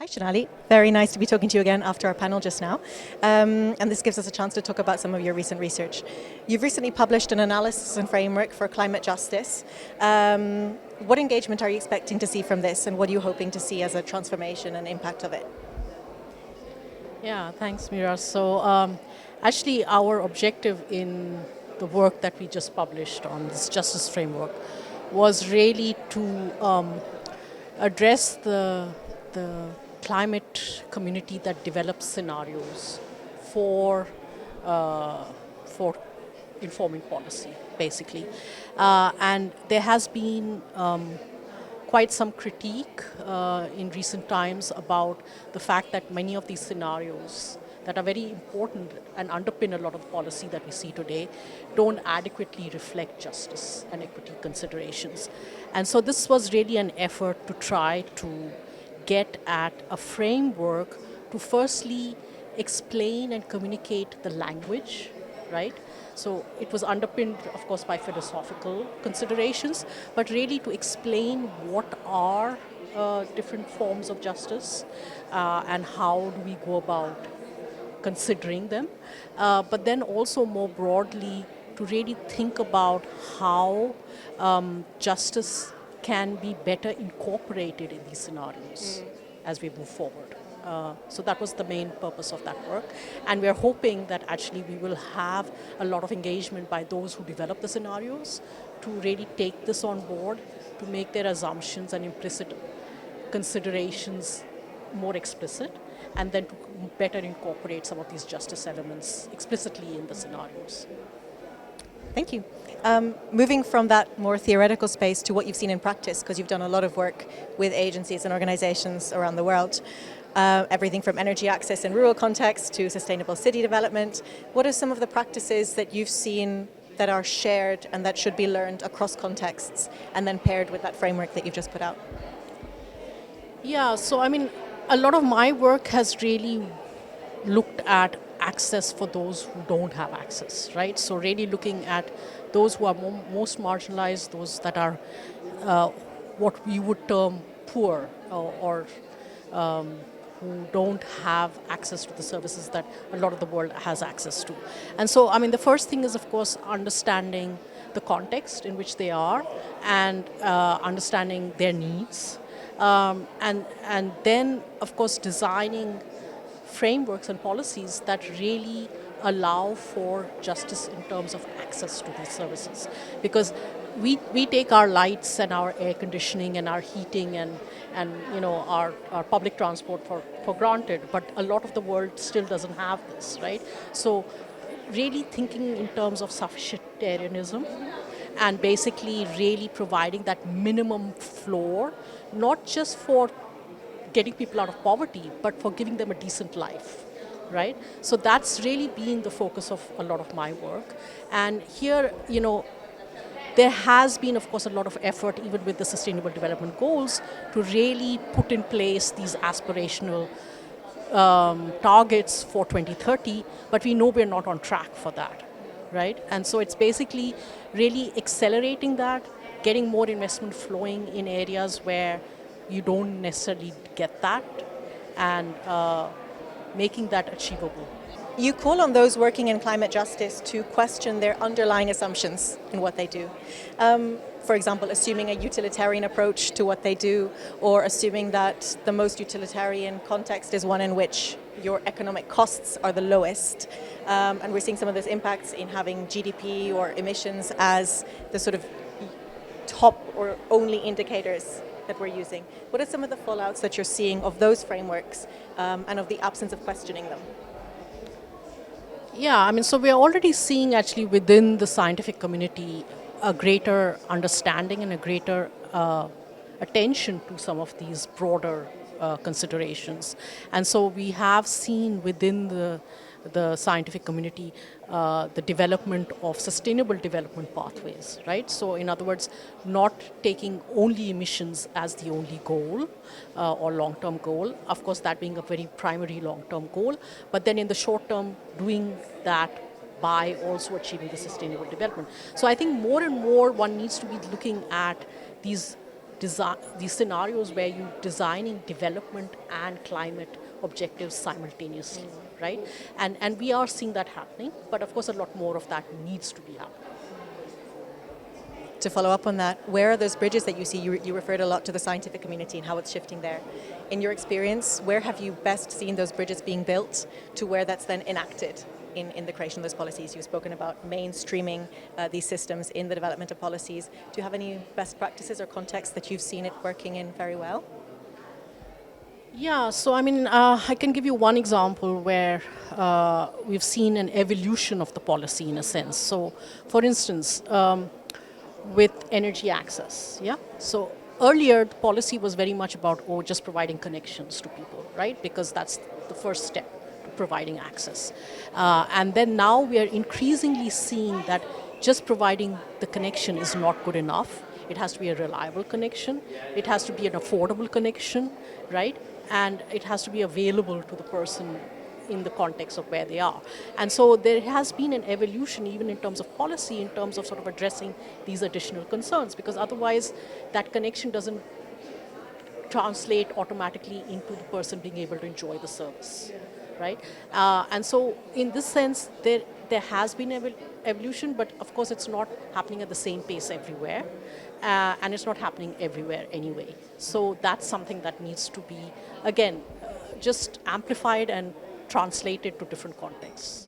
Hi, Shonali. Very nice to be talking to you again after our panel just now. And this gives us a chance to talk about some of your recent research. You've recently published an analysis and framework for climate justice. What engagement are you expecting to see from this, and what are you hoping to see as a transformation and impact of it? Yeah, thanks, Mira. Actually, our objective in the work that we just published on this justice framework was really to address the climate community that develops scenarios for for informing policy, basically. And there has been quite some critique in recent times about the fact that many of these scenarios that are very important and underpin a lot of the policy that we see today don't adequately reflect justice and equity considerations. And so this was really an effort to try to get at a framework to firstly explain and communicate the language, right? So it was underpinned, of course, by philosophical considerations, but really to explain what are different forms of justice and how do we go about considering them. But then also more broadly to really think about how justice can be better incorporated in these scenarios as we move forward. So that was the main purpose of that work. And we're hoping that actually we will have a lot of engagement by those who develop the scenarios to really take this on board, to make their assumptions and implicit considerations more explicit, and then to better incorporate some of these justice elements explicitly in the scenarios. Thank you. Moving from that more theoretical space to what you've seen in practice, because you've done a lot of work with agencies and organizations around the world, everything from energy access in rural contexts to sustainable city development. What are some of the practices that you've seen that are shared and that should be learned across contexts and then paired with that framework that you've just put out? Yeah, so I mean, a lot of my work has really looked at access for those who don't have access, right? So really looking at those who are most marginalized, those that are what we would term poor or who don't have access to the services that a lot of the world has access to. And so, I mean, the first thing is, of course, understanding the context in which they are and understanding their needs. And then, of course, designing frameworks and policies that really allow for justice in terms of access to these services. Because we take our lights and our air conditioning and our heating and our public transport for granted, but a lot of the world still doesn't have this, right? So really thinking in terms of sufficientarianism and basically really providing that minimum floor, not just for getting people out of poverty, but for giving them a decent life, right? So that's really been the focus of a lot of my work. And here, there has been, of course, a lot of effort, even with the Sustainable Development Goals, to really put in place these aspirational targets for 2030, but we know we're not on track for that, right? And so it's basically really accelerating that, getting more investment flowing in areas where you don't necessarily get that, and making that achievable. You call on those working in climate justice to question their underlying assumptions in what they do. For example, assuming a utilitarian approach to what they do, or assuming that the most utilitarian context is one in which your economic costs are the lowest. And we're seeing some of those impacts in having GDP or emissions as the sort of top or only indicators that we're using. What are some of the fallouts that you're seeing of those frameworks and of the absence of questioning them? Yeah, I mean, so we're already seeing actually within the scientific community a greater understanding and a greater attention to some of these broader considerations. And so we have seen within the scientific community the development of sustainable development pathways, right? So in other words, not taking only emissions as the only goal or long-term goal, of course that being a very primary long-term goal, but then in the short term doing that by also achieving the sustainable development. So I think more and more one needs to be looking at these these scenarios where you're designing development and climate objectives simultaneously, right? And we are seeing that happening, but of course a lot more of that needs to be happening. To follow up on that, where are those bridges that you see? You referred a lot to the scientific community and how it's shifting there. In your experience, where have you best seen those bridges being built to where that's then enacted in the creation of those policies? You've spoken about mainstreaming these systems in the development of policies. Do you have any best practices or contexts that you've seen it working in very well? Yeah, so I mean, I can give you one example where we've seen an evolution of the policy in a sense. So, for instance, with energy access, yeah? So earlier, the policy was very much about, just providing connections to people, right? Because that's the first step to providing access. And then now we are increasingly seeing that just providing the connection is not good enough. It has to be a reliable connection. It has to be an affordable connection, right? And it has to be available to the person in the context of where they are. And so there has been an evolution even in terms of policy, in terms of sort of addressing these additional concerns, because otherwise that connection doesn't translate automatically into the person being able to enjoy the service, right? And so in this sense, there has been evolution, but of course it's not happening at the same pace everywhere, and it's not happening everywhere anyway. So that's something that needs to be, again, just amplified and translated to different contexts.